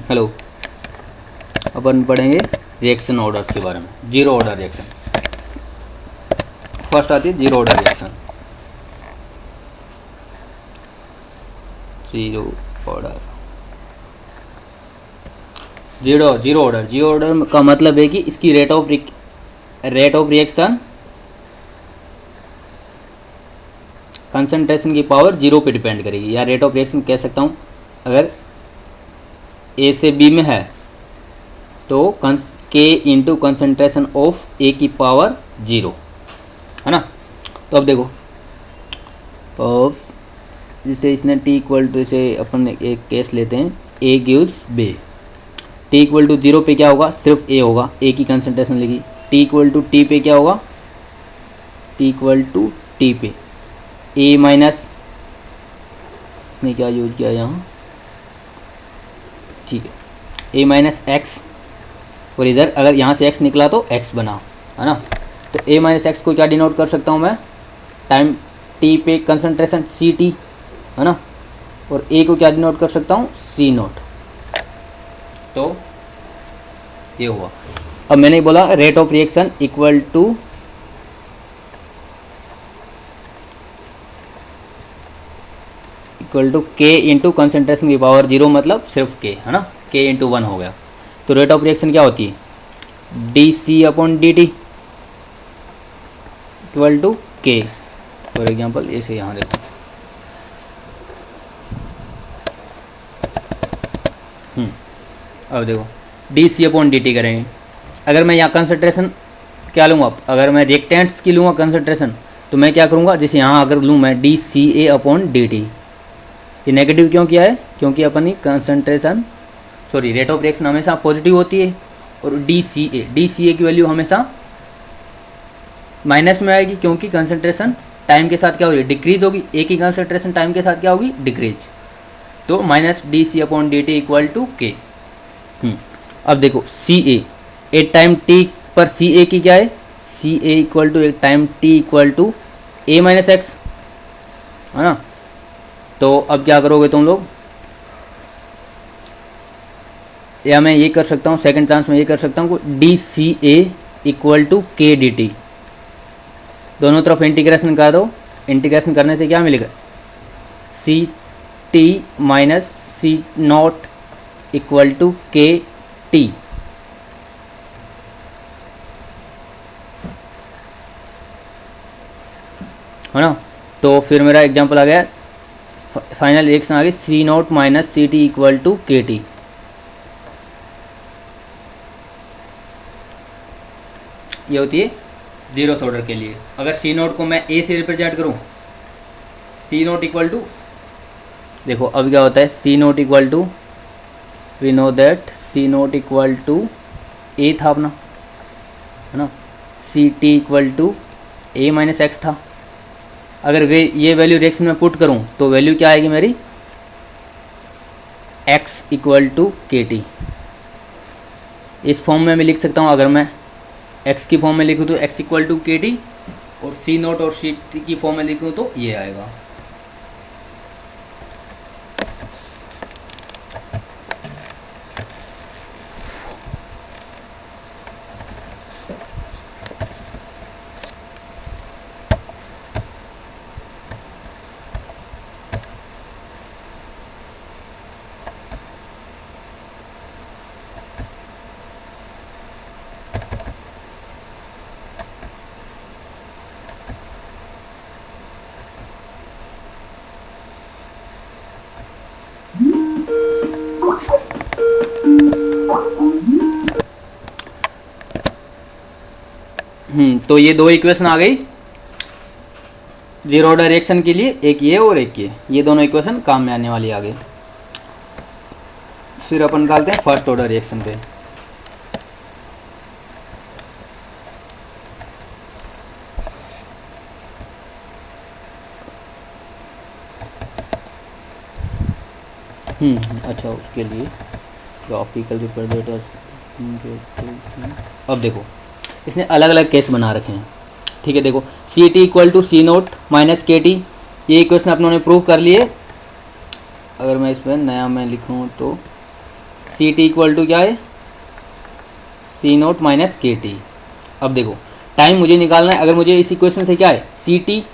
Hello, अपन पढ़ेंगे reaction orders के बारे में। जीरो ऑर्डर रिएक्शन, फर्स्ट आती है zero order reaction. Zero order का मतलब है कि इसकी रेट ऑफ रिएक्शन कंसंट्रेशन की पावर जीरो पे डिपेंड करेगी, या रेट ऑफ रिएक्शन कह सकता हूँ। अगर ए से बी में है तो के इंटू कंसनट्रेशन ऑफ ए की पावर जीरो, है ना। तो अब देखो, ऑफ जैसे इसने टी इक्वल टू, जैसे अपन एक केस लेते हैं, A gives B. T equal to zero पे क्या होगा, सिर्फ ए होगा, ए की कंसनट्रेशन लेगी। टी इक्वल टू टी पे क्या होगा, टी इक्वल टू टी पे ए माइनस, इसने क्या यूज किया यहाँ, ठीक है, ए माइनस एक्स, और इधर अगर यहाँ से x निकला तो x बना, है ना। तो a माइनस एक्स को क्या डिनोट कर सकता हूँ मैं, टाइम t पे कंसंट्रेशन सी टी, है ना, और a को क्या डिनोट कर सकता हूँ, सी नोट। तो ये हुआ। अब मैंने बोला rate of reaction equal to K into concentration की पावर जीरो, मतलब सिर्फ के, है ना, के इंटू वन हो गया। तो रेट ऑफ रिएक्शन क्या होती है, D C upon D T equal to K. For example ऐसे यहाँ देखो, अब देखो D C upon D T करेंगे। अगर मैं यहाँ कंसनट्रेशन क्या लूँगा, अगर मैं रिएक्टेंट्स की लूँगा कंसनट्रेशन, तो मैं क्या करूँगा, जैसे यहाँ अगर लूँ मैं D C A upon D T, ये नेगेटिव क्यों किया है, क्योंकि अपनी कंसनट्रेशन रेट ऑफ रिएक्शन हमेशा पॉजिटिव होती है, और डी सी ए की वैल्यू हमेशा माइनस में आएगी, क्योंकि कंसंट्रेशन टाइम के साथ क्या होगी, डिक्रीज होगी। ए की कंसंट्रेशन टाइम के साथ क्या होगी, डिक्रीज। तो minus D C upon D T equal to K. अब देखो सी ए, एक टाइम टी पर सी ए की क्या है, सी ए इक्वल टू एक time T equal to A minus X, है ना। तो अब क्या करोगे तुम लोग, या मैं ये कर सकता हूँ, सेकंड चांस में ये कर सकता हूँ, D C A equal to K D T, दोनों तरफ इंटीग्रेशन कर दो। इंटीग्रेशन करने से क्या मिलेगा, C T minus C naught equal to K T, है ना। तो फिर मेरा एग्जांपल आ गया, फाइनल रिएक्शन आ गई C naught minus C T equal to K T. ये होती है जीरोथ ऑर्डर के लिए। अगर सी नोट को मैं ए से रिप्रेजेंट करूं, सी नोट इक्वल टू, देखो अब क्या होता है, C naught equal to, we know that C naught equal to A था अपना, है ना। C T equal to A minus X था। अगर ये वैल्यू रिएक्शन में पुट करूं तो वैल्यू क्या आएगी मेरी, x equal to K T. इस फॉर्म में मैं लिख सकता हूं, अगर मैं x की फॉर्म में लिखूँ तो x equal to K T, और सी नोट और सी टी की फॉर्म में लिखूँ तो ये आएगा। तो ये दो इक्वेशन आ गई जीरो ऑर्डर रिएक्शन के लिए, एक ये और एक ये दोनों इक्वेशन काम में आने वाली आ गई। फिर अपन निकालते हैं फर्स्ट ऑर्डर रिएक्शन पे। अच्छा, उसके लिए ग्राफिकल रिप्रेजेंटेशन। अब देखो इसने अलग अलग केस बना रखे हैं, ठीक है। देखो C T equal to C naught minus K T, ये इक्वेशन अपनों ने प्रूव कर लिए। अगर मैं इसमें नया मैं लिखूँ तो सी टी इक्वल टू क्या है, C naught minus K T. अब देखो टाइम मुझे निकालना है, अगर मुझे इस इक्वेशन से क्या है सी टी,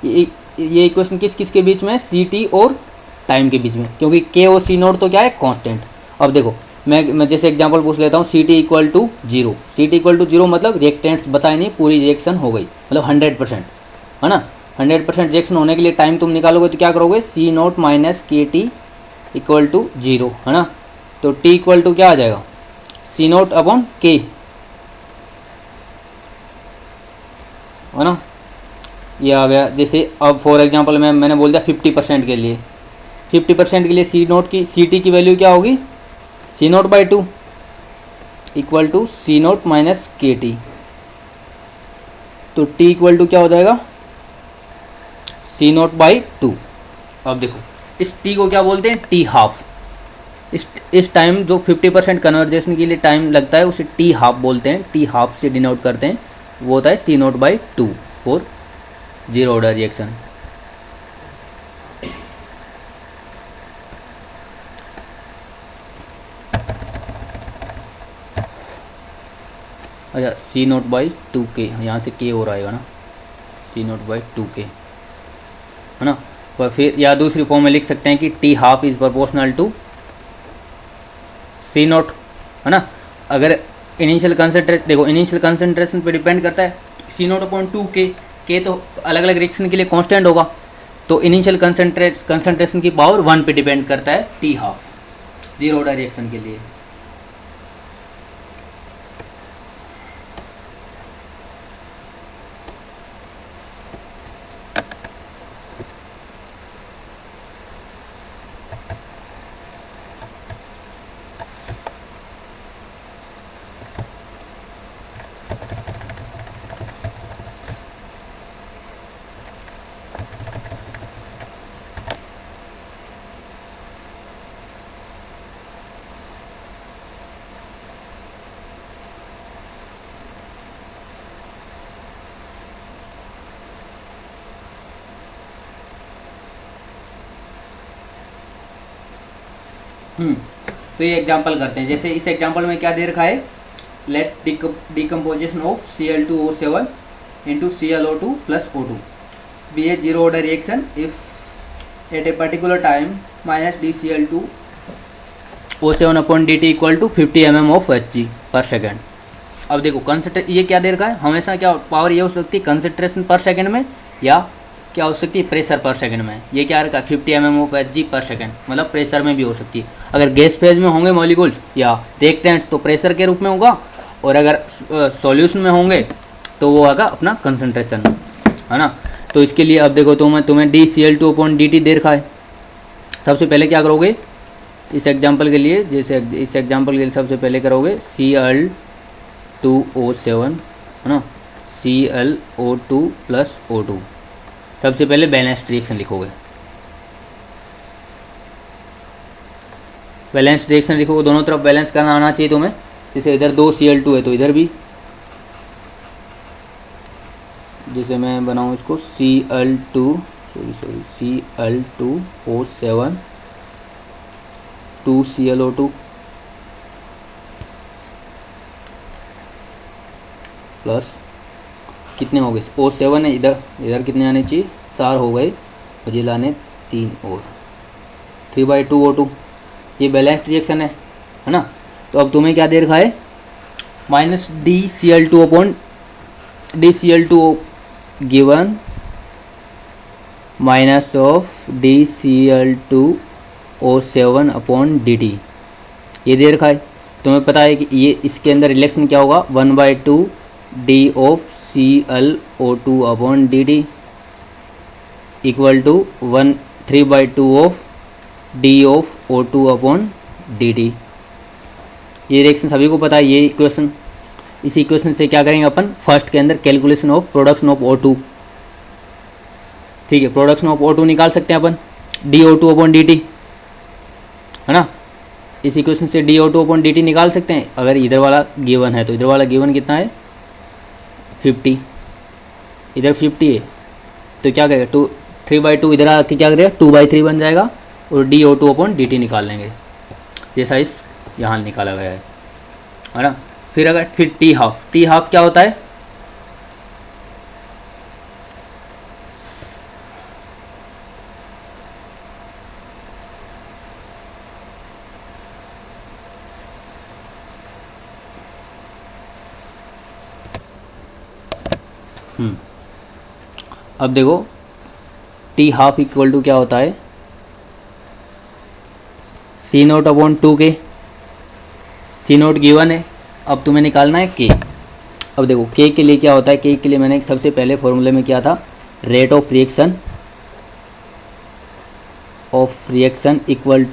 ये इक्वेशन किस किस के बीच में है, सी टी और टाइम के बीच में, क्योंकि के और सी नोट तो क्या है कांस्टेंट। अब देखो मैं जैसे एग्जांपल पूछ लेता हूँ, C T equal to zero, C T equal to zero मतलब रिएक्टेंट्स बताए नहीं, पूरी रिएक्शन हो गई, मतलब 100%, है ना। 100% रिएक्शन होने के लिए टाइम तुम निकालोगे तो क्या करोगे, सी naught minus K T equal to zero, है ना। तो टी इक्वल टू क्या आ जाएगा, सी नोट अपॉन के, है ना, ये आ गया। जैसे अब फॉर एग्जांपल मैंने बोल दिया 50% के लिए, 50% के लिए सी नोट की, सी टी की वैल्यू क्या होगी, C naught by two equal to C naught minus K T. तो टी इक्वल टू क्या हो जाएगा, सी नोट बाई टू। अब देखो इस टी को क्या बोलते हैं, टी हाफ। इस टाइम जो 50% कन्वर्जेशन के लिए टाइम लगता है उसे टी हाफ बोलते हैं, टी हाफ से डिनोट करते हैं, वो होता है C naught by two for zero order reaction. अच्छा सी नोट बाई टू के, यहाँ से के और आएगा ना, सी नोट बाई टू के, है ना। और फिर या दूसरी फॉर्म में लिख सकते हैं कि T half is proportional to C naught, है ना। अगर इनिशियल कंसंट्रेशन, देखो इनिशियल कंसंट्रेशन पे डिपेंड करता है, सी नोट अपॉन टू के तो अलग अलग रिएक्शन के लिए कांस्टेंट होगा, तो इनिशियल कंसंट्रेशन की पावर 1 पे डिपेंड करता है T half zero order reaction के लिए। तो ये एग्जांपल करते हैं, जैसे इस एग्जांपल में क्या दे रखा है, let decomposition of Cl2O7 into ClO2 plus O2 be a zero order reaction if at a particular time minus dCl2O7 upon dt equal to 50 mm of Hg per second। अब देखो कंसंट्रेट ये क्या दे रखा है, हमेशा क्या पावर ये हो सकती है कंसंट्रेशन पर सेकंड में, या क्या हो सकती है प्रेशर पर सेकंड में। ये क्या रखा है 50 mm ऑफ Hg पर सेकंड, मतलब प्रेशर में भी हो सकती है। अगर गैस फेज में होंगे मॉलिक्यूल्स या रिएक्टेंट्स तो प्रेशर के रूप में होगा, और अगर सॉल्यूशन में होंगे तो वो होगा अपना कंसंट्रेशन, है ना। तो इसके लिए अब देखो तुम्हें dCl2/dt दे रखा है। सबसे पहले क्या करोगे इस एग्जांपल के लिए, जैसे इस एग्जांपल के लिए सबसे पहले करोगे Cl2O7, है ना, ClO2 प्लस O2। सबसे पहले बैलेंस्ड रिएक्शन लिखोगे, बैलेंस रिएक्शन लिखोगे, दोनों तरफ बैलेंस करना आना चाहिए तुम्हें। जैसे इधर 2 Cl2 है तो इधर भी, जैसे मैं बनाऊँ इसको Cl2O7 2 ClO2 प्लस कितने हो गए, O7 है, इधर कितने आने चाहिए, 4 हो गए, मुझे लाने 3 और 3/2 O2। ये बैलेंस्ड रिएक्शन है ना। तो अब तुम्हें क्या दे रखा है, minus dCl2 given minus of dCl2O7 upon dt, ये दे रखा है। तुम्हें पता है कि ये इसके अंदर रिलेशन क्या होगा, 1/2 d of ClO2 upon dt equal to 3/2 of d of O2 upon dt। ये रिएक्शन सभी को पता है, ये इक्वेशन। इस इक्वेशन से क्या करेंगे अपन, फर्स्ट के अंदर calculation of production of O2, ठीक है, प्रोडक्शन ऑफ O2 निकाल सकते हैं अपन, DO2 अपॉन dt, है ना। इस इक्वेशन से DO2 अपॉन dt निकाल सकते हैं। अगर इधर वाला गिवन है तो इधर वाला गिवन कितना है 50, इधर 50 है तो क्या करेगा 3/2 इधर आके क्या करेगा 2/3 बन जाएगा, और DO2 अपॉन dt निकाल लेंगे। जैसा इस यहाँ निकाला गया है ना। फिर अगर फिर टी हाफ क्या होता है, अब देखो टी हाफ इक्वल टू क्या होता है, सी नोट अपॉन 2k। सी नोट गिवन है, अब तुम्हें निकालना है के। अब देखो के के लिए क्या होता है, के के लिए मैंने सबसे पहले फॉर्मूले में किया था, rate of reaction equal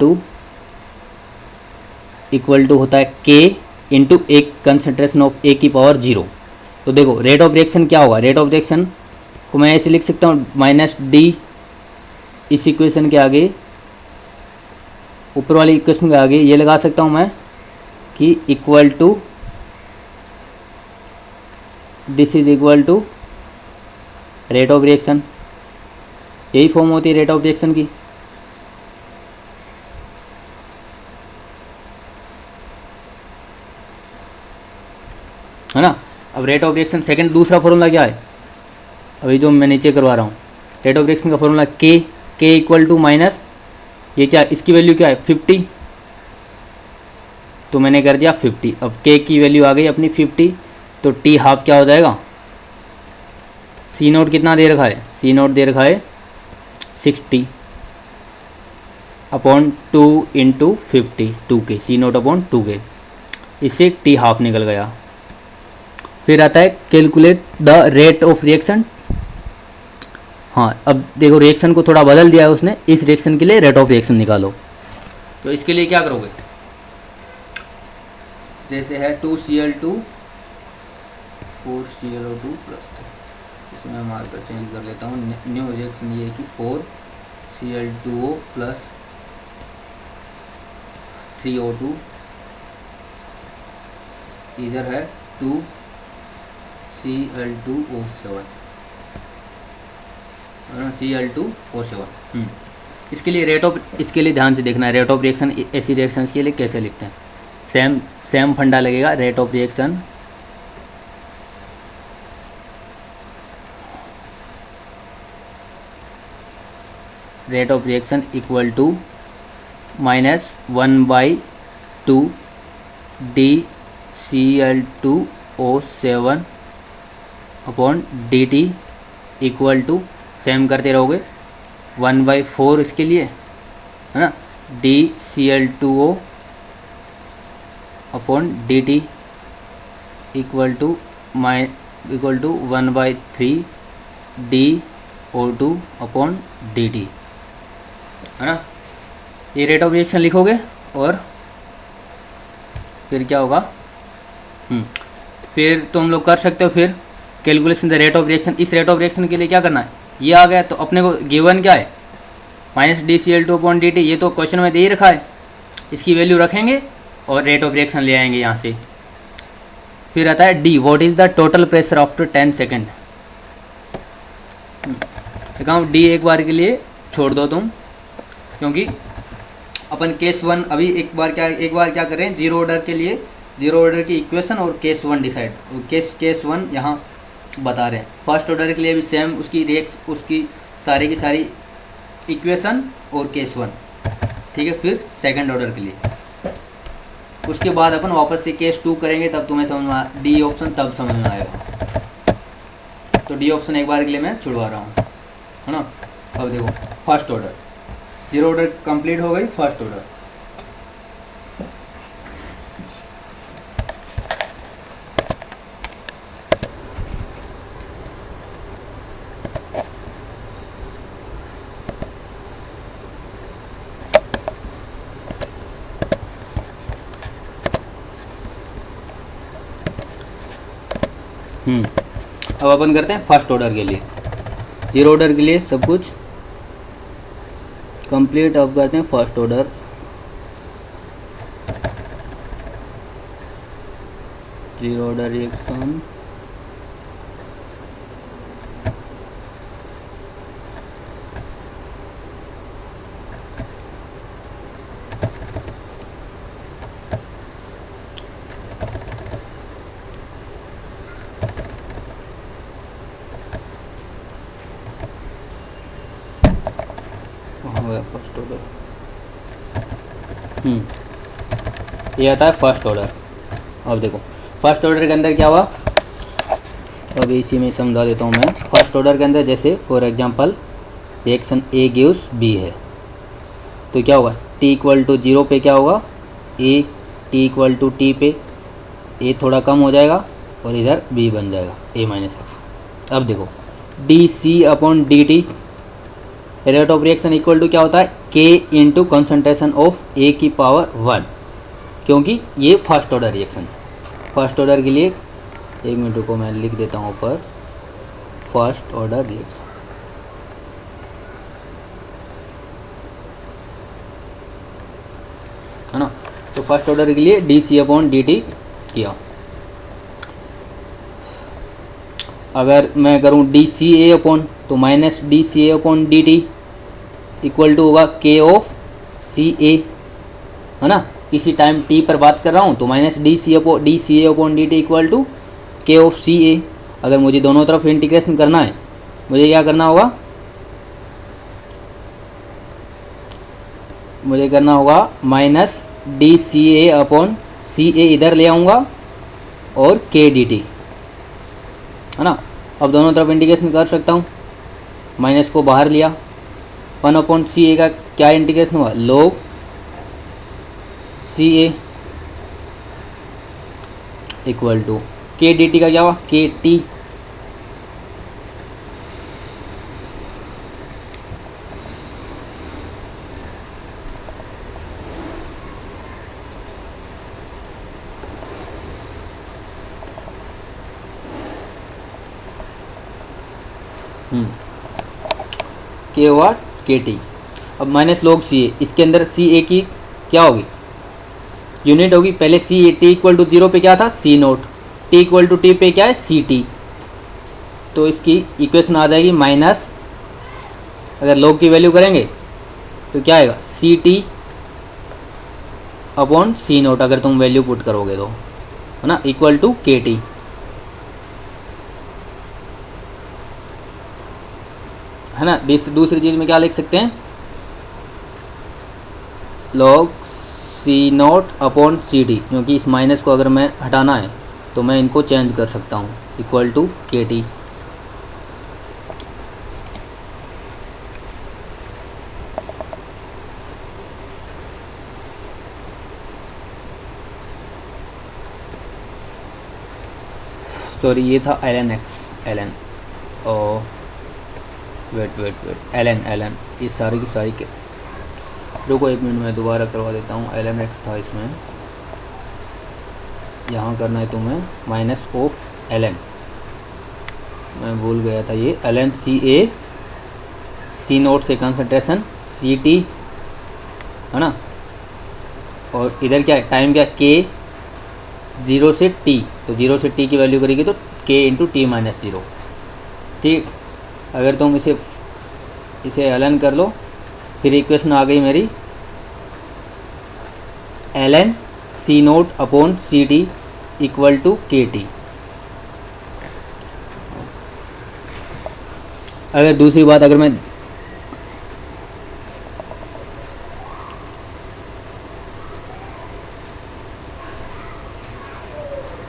to होता है के इंटू एक कंसनट्रेशन ऑफ ए की पावर 0। तो देखो रेट ऑफ रिएक्शन क्या होगा, रेट ऑफ रिएक्शन को मैं ऐसे लिख सकता हूँ माइनस डी, इस इक्वेशन के आगे, ऊपर वाली इक्वेशन के आगे ये लगा सकता हूँ मैं कि equal to, this is equal to rate of reaction. यही फॉर्म होती है रेट ऑफ रिएक्शन की। है ना। अब रेट ऑफ रिएक्शन सेकंड दूसरा फॉर्मूला क्या है, अभी जो मैं नीचे करवा रहा हूँ, रेट ऑफ रिएक्शन का formula K equal to minus ये क्या, इसकी वैल्यू क्या है 50, तो मैंने कर दिया 50। अब के की वैल्यू आ गई अपनी 50, तो टी हाफ क्या हो जाएगा, सी नोट कितना दे रखा है, सी नोट दे रखा है 60 अपॉन 2 इंटू 50, 2k, सी नोट अपॉन 2k, इससे टी हाफ निकल गया। फिर आता है calculate the rate of reaction. हाँ अब देखो रिएक्शन को थोड़ा बदल दिया है उसने, इस रिएक्शन के लिए रेट ऑफ रिएक्शन निकालो। तो इसके लिए क्या करोगे, जैसे है 2Cl2 4ClO2 प्लस, इसमें मार्कर चेंज कर लेता हूँ, न्यू रिएक्शन ये है कि 4Cl2O प्लस 3O2, इधर है 2Cl2O7, Cl2O7। इसके लिए इसके लिए ध्यान से देखना है, रेट ऑफ रिएक्शन ऐसी रिएक्शंस के लिए कैसे लिखते हैं। सेम फंडा लगेगा, rate of reaction equal to -1/2 DCl2O7 upon dt equal to, same करते रहोगे, 1/4 इसके लिए, है ना, DCl2O upon dt equal to 1/3 DO2 upon dt, है ना। ये रेट ऑफ रिएक्शन लिखोगे और फिर क्या होगा, फिर तुम लोग कर सकते हो फिर calculation the rate of reaction. इस रेट ऑफ रिएक्शन के लिए क्या करना है, ये आ गया तो अपने को गिवन क्या है -DCl2 अपॉन dt, ये तो क्वेश्चन में दे ही रखा है, इसकी वैल्यू रखेंगे और रेट ऑफ रिएक्शन ले आएंगे यहाँ से। फिर आता है D, what is the total pressure after 10 second. दिखाऊँ डी एक बार के लिए छोड़ दो तुम, क्योंकि अपन केस 1 अभी एक बार क्या करें, जीरो ऑर्डर के लिए जीरो ऑर्डर की इक्वेशन और केस 1 डिसाइड, केस 1 यहाँ बता रहे हैं। फर्स्ट ऑर्डर के लिए भी सेम उसकी सारी की सारी इक्वेशन और केस 1, ठीक है। फिर सेकंड ऑर्डर के लिए, उसके बाद अपन वापस से केस 2 करेंगे, तब तुम्हें समझ में डी ऑप्शन तब समझ में आएगा। तो डी ऑप्शन एक बार के लिए मैं छुड़वा रहा हूँ, है ना। अब देखो first order, zero order complete हो गई, फर्स्ट ऑर्डर, अब अपन करते हैं फर्स्ट ऑर्डर के लिए। जीरो ऑर्डर के लिए सब कुछ कंप्लीट, अब करते हैं first order. Zero order reaction, है फर्स्ट ऑर्डर, ये आता है फर्स्ट ऑर्डर। अब देखो फर्स्ट ऑर्डर के अंदर क्या हुआ, अब इसी में समझा देता हूँ मैं। फर्स्ट ऑर्डर के अंदर जैसे for example reaction A gives B है, तो क्या होगा, टी इक्वल टू 0 पे क्या होगा, ए, टी इक्वल टू टी पे ए थोड़ा कम हो जाएगा और इधर बी बन जाएगा ए माइनस एक्स। अब देखो D C upon D T, rate of reaction equal to क्या होता है, के इंटू कॉन्सेंट्रेशन ऑफ ए की पावर 1, क्योंकि ये फर्स्ट ऑर्डर रिएक्शन है। फर्स्ट ऑर्डर के लिए 1 मिनट को मैं लिख देता हूँ ऊपर, फर्स्ट ऑर्डर रिएक्शन है ना। तो फर्स्ट ऑर्डर के लिए D C upon D T किया। अगर मैं करूँ डी सी ए अपॉन, तो minus D C A upon D T equal to होगा के ऑफ सी ए, है ना। किसी टाइम टी पर बात कर रहा हूँ तो minus D C A upon D T equal to K of C A. अगर मुझे दोनों तरफ इंटीग्रेशन करना है, मुझे क्या करना होगा, मुझे करना होगा minus D C A upon सी ए इधर ले आऊँगा और के डी टी, है ना। अब दोनों तरफ इंटीग्रेशन कर सकता हूँ, माइनस को बाहर लिया, 1 अपॉन सी ए का क्या इंटीग्रेशन हुआ, log C A equal to K D T का क्या हुआ, के टी, के हुआ के टी। अब माइनस log सी ए, इसके अंदर सी ए की क्या होगी, यूनिट होगी। पहले C A T equal to 0 पे क्या था, C naught, T equal to T पे क्या है, सी टी। तो इसकी इक्वेशन आ जाएगी माइनस, अगर log की वैल्यू करेंगे तो क्या आएगा, C T upon C note, अगर तुम वैल्यू पुट करोगे तो, है ना, इक्वल टू के टी। है ना। दूसरी चीज़ में क्या लिख सकते हैं, log सी नोट अपॉन सी टी, क्योंकि इस माइनस को अगर मैं हटाना है तो मैं इनको चेंज कर सकता हूँ, equal to K T. Sorry ये था ln x, ln और वेट ln ये सारी की सारी के, रुको 1 मिनट में दोबारा करवा देता हूँ। ln x था इसमें, यहाँ करना है तुम्हें माइनस ऑफ ln, मैं भूल गया था ये ln सी ए, सी नोट से कंसंट्रेशन सी टी, है ना, और इधर क्या है, टाइम क्या, के 0 से t, तो 0 से t की वैल्यू करेगी तो k इंटू टी माइनस 0, ठीक। अगर तुम इसे ln कर लो, फिर इक्वेशन आ गई मेरी ln C naught upon C T equal to K T. अगर दूसरी बात, अगर मैं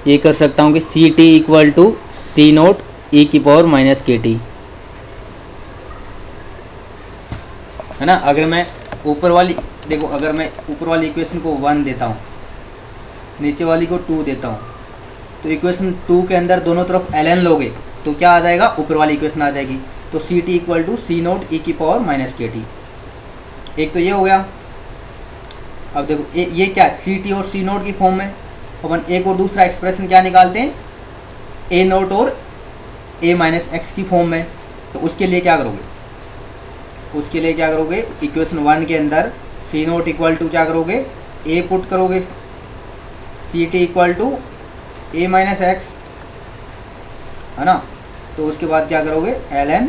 ये कर सकता हूँ कि C T equal to C naught e की पावर माइनस के टी, है ना। अगर मैं ऊपर वाली, देखो अगर मैं ऊपर वाली इक्वेशन को 1 देता हूँ, नीचे वाली को 2 देता हूँ, तो इक्वेशन 2 के अंदर दोनों तरफ ln लोगे तो क्या आ जाएगा, ऊपर वाली इक्वेशन आ जाएगी। तो C T equal to C naught e की पावर माइनस के टी, एक तो ये हो गया। अब देखो ये क्या है, सी टी और सी नोट की फॉर्म में, अपन एक और दूसरा एक्सप्रेशन क्या निकालते हैं, ए नोट और ए माइनस एक्स की फॉर्म में। तो उसके लिए क्या करोगे, इक्वेशन 1 के अंदर सी नोट इक्वल टू क्या करोगे, ए पुट करोगे, C T equal to A minus X, है ना। तो उसके बाद क्या करोगे, ln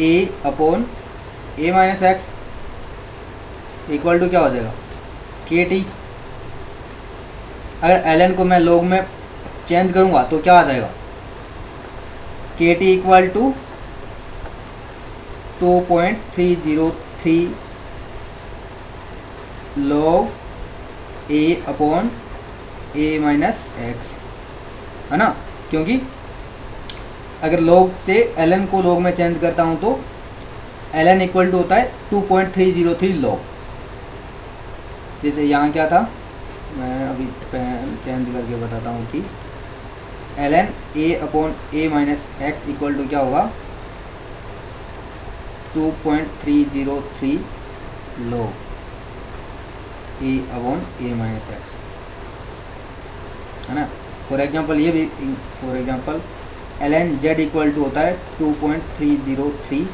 A upon A minus X equal to क्या हो जाएगा, के टी। अगर ln को मैं log में चेंज करूँगा तो क्या आ जाएगा, K T equal to 2.303 log a upon a minus X, है ना, क्योंकि अगर log से ln को log में चेंज करता हूँ तो ln इक्वल टू होता है 2.303 log। जैसे यहाँ क्या था, मैं अभी चेंज करके बताता हूँ कि ln a upon a minus X equal to क्या होगा 2.303 log a upon a minus X, है ना। फॉर एग्जांपल ये भी, for example ln z equal to होता है 2.303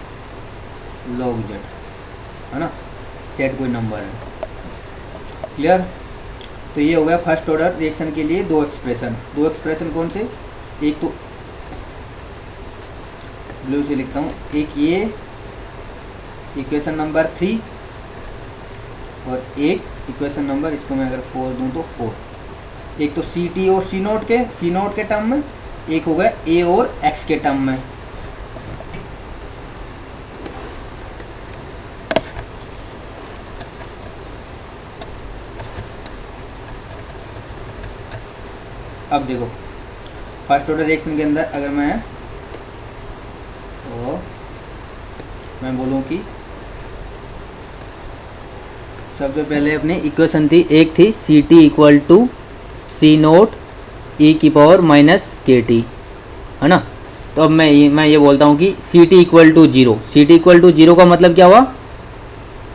log z, है ना, z कोई नंबर है। क्लियर। तो ये हो गया फर्स्ट ऑर्डर रिएक्शन के लिए दो एक्सप्रेशन कौन से, एक तो ब्लू से लिखता हूँ, एक ये इक्वेशन नंबर 3 और एक इक्वेशन नंबर, इसको मैं अगर 4 दूँ तो 4। एक तो सी टी और सी नोट के टर्म में, एक हो गया ए और एक्स के टर्म में। अब देखो फर्स्ट ऑर्डर रिएक्शन के अंदर अगर मैं बोलूँ कि सबसे पहले अपनी इक्वेशन थी, एक थी C T equal to C naught e की पावर माइनस के टी, है ना। तो अब मैं ये बोलता हूँ कि C T equal to zero, C T equal to zero का मतलब क्या हुआ,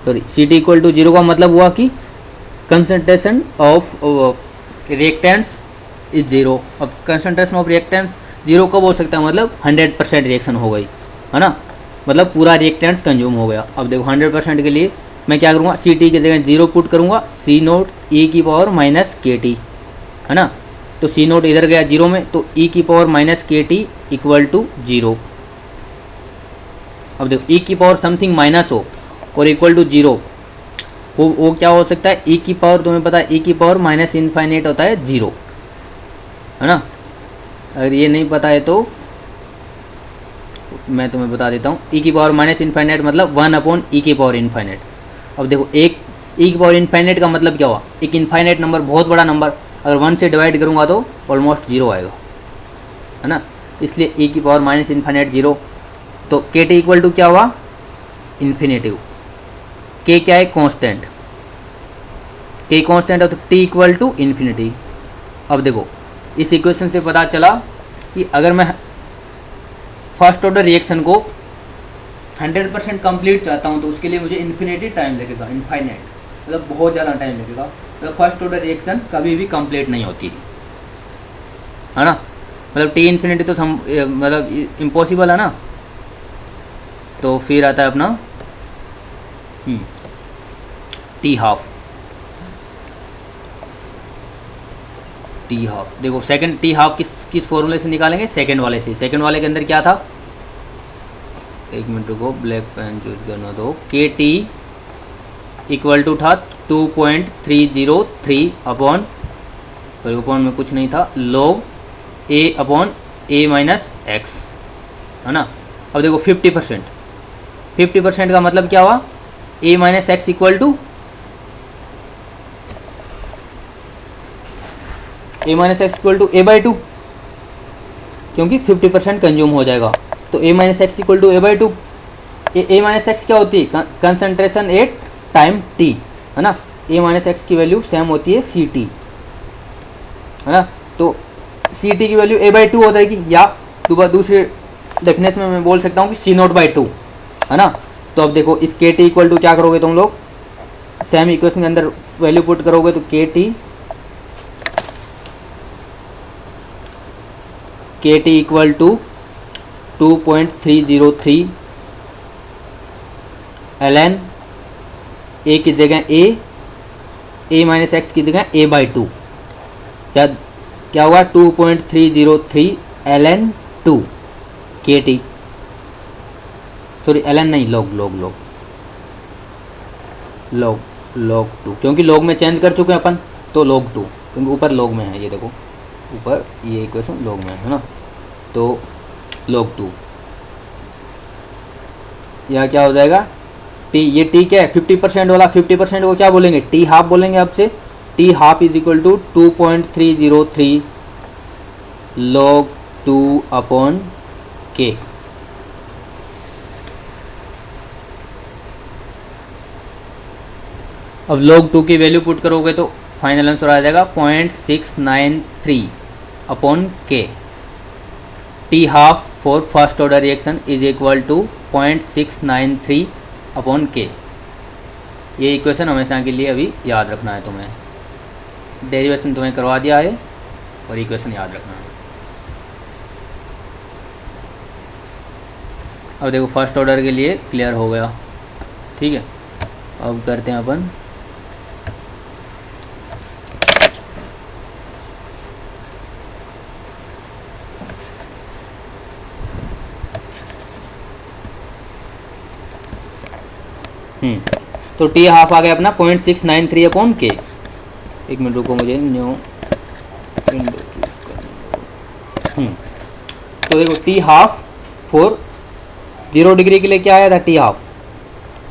sorry C T equal to zero का मतलब हुआ कि concentration of reactants is zero. अब कंसंट्रेशन ऑफ रिएक्टेंट्स जीरो कब हो सकता है, मतलब 100% रिएक्शन हो गई, है ना, मतलब पूरा रिएक्टेंट्स कंज्यूम हो गया। अब देखो 100% के लिए मैं क्या करूँगा, सी टी की जगह जीरो पुट करूँगा, सी नोट ई की पावर माइनस के टी, है ना। तो सी नोट इधर गया जीरो में, तो ई की power minus K T equal to zero. अब देखो ई की पावर समथिंग माइनस हो और इक्वल टू जीरो, वो क्या हो सकता है, ई की पावर तुम्हें पता है ई की पावर माइनस इनफाइनाइट होता है जीरो, है ना। अगर ये नहीं पता है तो मैं तुम्हें बता देता हूँ, ई की पावर माइनस इनफाइनाइट मतलब 1 अपॉन ई की पावर इनफाइनाइट। अब देखो एक ई की पावर इनफाइनाइट का मतलब क्या हुआ, एक इनफाइनाइट नंबर, बहुत बड़ा नंबर, अगर 1 से डिवाइड करूँगा तो ऑलमोस्ट जीरो आएगा, है ना, इसलिए ई की पावर माइनस इनफाइनाइट जीरो। तो के टी इक्वल टू क्या हुआ, इन्फिनेटिव, के क्या है, कॉन्स्टेंट, के कॉन्स्टेंट है तो टी इक्वल टू इन्फिनिटी। अब देखो इस इक्वेशन से पता चला कि अगर मैं फर्स्ट ऑर्डर रिएक्शन को 100% कंप्लीट चाहता हूँ तो उसके लिए मुझे इन्फिनिटी टाइम लगेगा, इनफाइनाइट मतलब बहुत ज़्यादा टाइम लगेगा। तो फर्स्ट ऑर्डर रिएक्शन कभी भी कंप्लीट नहीं होती है ना, मतलब टी इन्फिनिटी तो मतलब इम्पॉसिबल है ना। तो फिर आता है अपना टी हाफ, टी हाफ। देखो सेकंड टी हाफ किस फॉर्मूले से निकालेंगे, सेकंड वाले से। सेकंड वाले के अंदर क्या था, एक मिनट को ब्लैक पेन चूज करना दो, के टी इक्वल टू था 2.303 अपॉन, और अपॉन में कुछ नहीं था, log a upon a minus X, है ना। अब देखो 50% का मतलब क्या हुआ, a minus X equal to a minus X equal to a/2, क्योंकि 50% कंज्यूम हो जाएगा। तो a minus X equal to a/2, a minus X क्या होती है, कंसंट्रेशन एट टाइम t, है ना। a माइनस एक्स की वैल्यू सेम होती है सी टी, है ना। तो सी टी की वैल्यू a/2 हो जाएगी, या दूसरे डेफिनेशन में मैं बोल सकता हूँ कि सी नोट बाई 2, है ना। तो अब देखो इस के टी इक्वल टू क्या करोगे तुम लोग, सेम इक्वेशन के अंदर वैल्यू पुट करोगे तो K T equal to 2.303 ln a की जगह a माइनस एक्स की जगह a/2, क्या होगा 2.303 ln 2 के टी, सॉरी ln नहीं, log 2, क्योंकि log में चेंज कर चुके हैं अपन, तो log 2, क्योंकि ऊपर log में है, ये देखो ऊपर ये इक्वेशन log में है ना, तो log 2 यहाँ क्या हो जाएगा टी, ये टी क्या है 50% वाला, 50% को क्या बोलेंगे टी हाफ बोलेंगे आपसे। T half is equal to 2.303 log 2 upon K. अब log 2 की वैल्यू पुट करोगे तो फाइनल आंसर आ जाएगा 0.693 upon K. T half for first order reaction is equal to 0.693 upon K. ये इक्वेशन हमेशा के लिए अभी याद रखना है तुम्हें। डेरिवेशन तुम्हें करवा दिया है और इक्वेशन याद रखना है। अब देखो फर्स्ट ऑर्डर के लिए क्लियर हो गया, ठीक है। अब करते हैं अपन तो टी हाफ आ गया अपना 0.693 अपॉन के। एक मिनट रुको, मुझे न्यू तो देखो टी हाफ फॉर 0 डिग्री के लिए क्या आया था टी हाफ,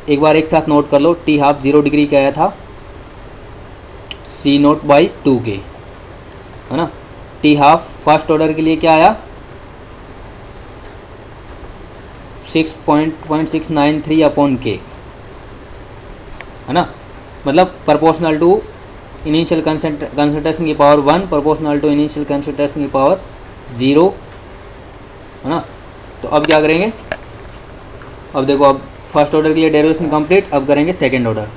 एक बार एक साथ नोट कर लो। टी हाफ 0 डिग्री का आया था C0/2 के, है ना। टी हाफ फर्स्ट ऑर्डर के लिए क्या आया 0.693 अपॉन के, है ना। मतलब प्रोपोर्शनल टू इनिशियल कंसंट्रेशन की power 1 proportional to initial concentration की पावर 0, है ना। तो अब क्या करेंगे, अब देखो अब फर्स्ट ऑर्डर के लिए डेरिवेशन कंप्लीट, अब करेंगे सेकंड ऑर्डर।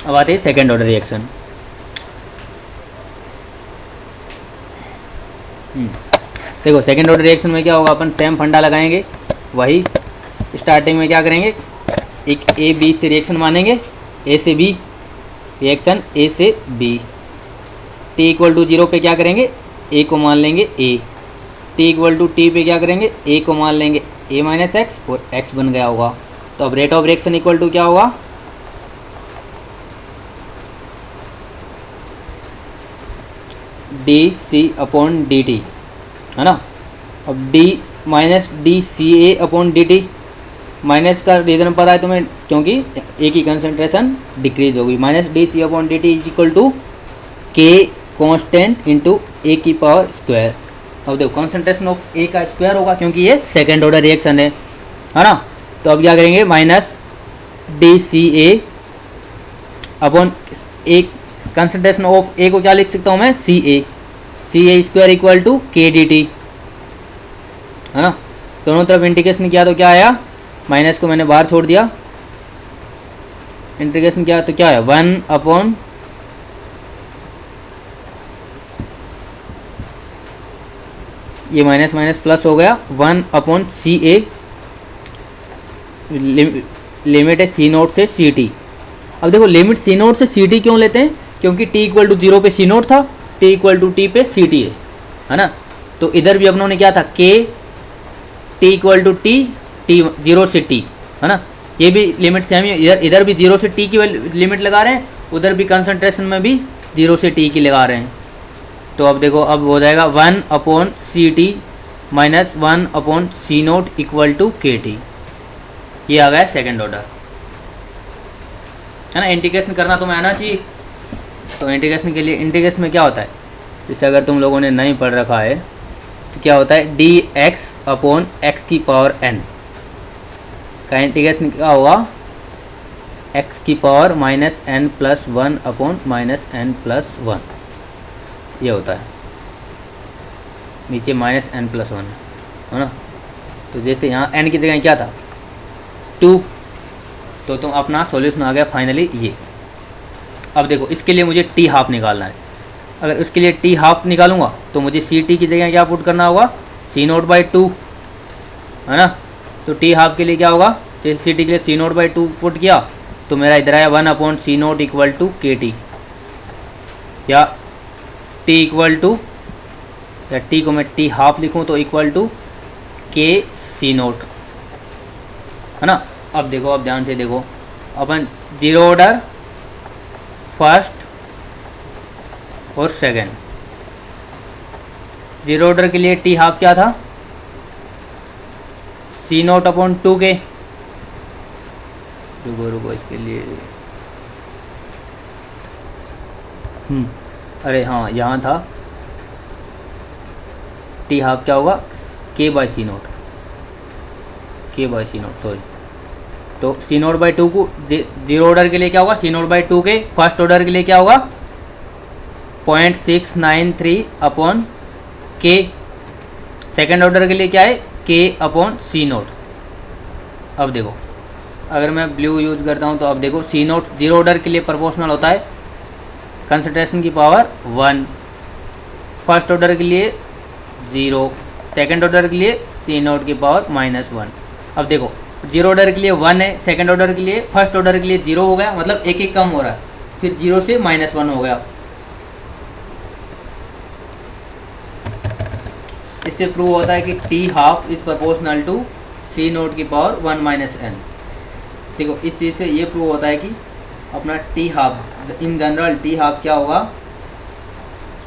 अब आते हैं सेकेंड ऑर्डर रिएक्शन। देखो सेकेंड ऑर्डर रिएक्शन में क्या होगा, अपन सेम फंडा लगाएंगे, वही स्टार्टिंग में क्या करेंगे, एक ए बी से रिएक्शन मानेंगे, ए से बी रिएक्शन ए से बी। टी इक्वल टू 0 पे क्या करेंगे, ए को मान लेंगे A. T equal to T पे क्या करेंगे, ए को मान लेंगे ए माइनस एक्स और एक्स बन गया होगा। तो अब rate of reaction equal to क्या होगा, D C upon D T, है ना। अब D minus D C A upon D T, minus का रीज़न पता है तुम्हें, क्योंकि ए की कंसंट्रेशन डिक्रीज होगी। Minus D C upon D T is equal to के कॉन्स्टेंट इंटू ए की पावर स्क्वायर। अब देखो कंसंट्रेशन ऑफ ए का स्क्वायर होगा, क्योंकि ये सेकेंड ऑर्डर रिएक्शन है ना। तो अब क्या करेंगे, minus D C A upon A, concentration of A को क्या लिख सकता हूँ मैं, C A square equal to K D T, है ना। दोनों तरफ इंटीग्रेशन किया तो क्या आया, माइनस को मैंने बाहर छोड़ दिया, इंटीग्रेशन किया तो क्या आया 1 अपॉन ये माइनस माइनस प्लस हो गया 1 अपॉन सी ए, लिमिट है सी नोट से सी टी। अब देखो लिमिट सी नोट से सी टी क्यों लेते हैं, क्योंकि टी इक्वल टू 0 पे सी नोट था, टी इक्वल टू टी पे सी टी है ना। तो इधर भी अपनों ने क्या था, K T equal to T, T 0 से टी, है ना। ये भी लिमिट सेम ही, इधर भी 0 से टी की लिमिट लगा रहे हैं, उधर भी कंसंट्रेशन में भी 0 से टी की लगा रहे हैं। तो अब देखो अब हो जाएगा 1 upon C T minus 1 upon C naught equal to K T. ये आ गया सेकेंड ऑर्डर, है ना। इंटीग्रेशन करना तुम्हें आना चाहिए। तो इंटीग्रेशन के लिए, इंटीग्रेशन में क्या होता है, जैसे अगर तुम लोगों ने नहीं पढ़ रखा है तो क्या होता है, डी एक्स अपॉन एक्स की पावर एन का इंटीग्रेशन क्या होगा, एक्स की power minus N plus 1 upon minus N plus 1, ये होता है। नीचे माइनस एन प्लस 1, है ना। तो जैसे यहाँ n की जगह क्या था 2, तो तुम अपना सॉल्यूशन आ गया फाइनली ये। अब देखो इसके लिए मुझे t हाफ निकालना है। अगर उसके लिए t हाफ निकालूंगा तो मुझे सी टी की जगह क्या पुट करना होगा C0/2, है ना। तो t हाफ के लिए क्या होगा, जैसे सी टी के लिए C0/2 पुट किया तो मेरा इधर आया 1/C0 इक्वल टू KT, या t इक्वल टू, या t को मैं t हाफ लिखूँ तो इक्वल टू KC0, है ना। अब देखो, अब ध्यान से देखो, अपन जीरो ऑर्डर फर्स्ट और सेकंड, जीरो ऑर्डर के लिए टी हाफ क्या था C0/2K। रुको इसके लिए अरे हाँ, यहाँ था टी हाफ क्या होगा K/C0, सॉरी। तो C0/2 को जीरो ऑर्डर के लिए क्या होगा C0/2K, फर्स्ट ऑर्डर के लिए क्या होगा 0.693/K, सेकेंड ऑर्डर के लिए क्या है K/C0। अब देखो अगर मैं ब्लू यूज़ करता हूँ तो अब देखो C0 जीरो ऑर्डर के लिए प्रोपोर्शनल होता है कंसंट्रेशन की पावर 1, फर्स्ट ऑर्डर के लिए 0, सेकेंड ऑर्डर के लिए C0 की पावर -1। अब देखो जीरो ऑर्डर के लिए 1 है, सेकेंड ऑर्डर के लिए, फर्स्ट ऑर्डर के लिए 0 हो गया, मतलब एक एक कम हो रहा है, फिर 0 से -1 हो गया। इससे प्रूव होता है कि T half is proportional to C0 की पावर 1 - n। देखो इस चीज़ से ये प्रूव होता है कि अपना T half in general T half क्या होगा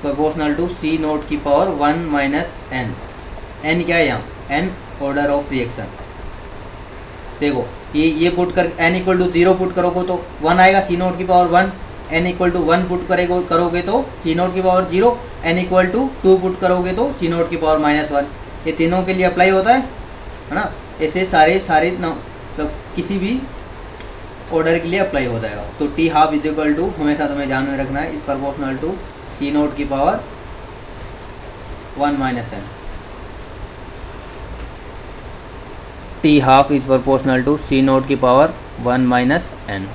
प्रोपोर्शनल टू C0 की पावर 1 - n। n क्या है यहाँ, n ऑर्डर ऑफ रिएक्शन। देखो ये पुट कर n इक्वल टू 0 पुट करोगे तो 1 आएगा C0 की power 1, n equal to 1 put करोगे तो C0 की power 0, n equal to 2 put करोगे तो C0 की पावर -1। ये तीनों के लिए अप्लाई होता है ना। ऐसे सारे तो किसी भी ऑर्डर के लिए अप्लाई हो जाएगा। तो T half is equal to हमेशा तुम्हें ध्यान में रखना है इज प्रोपोर्शनल टू C0 की power 1 - n। T half is proportional to C0 की पावर 1 - n।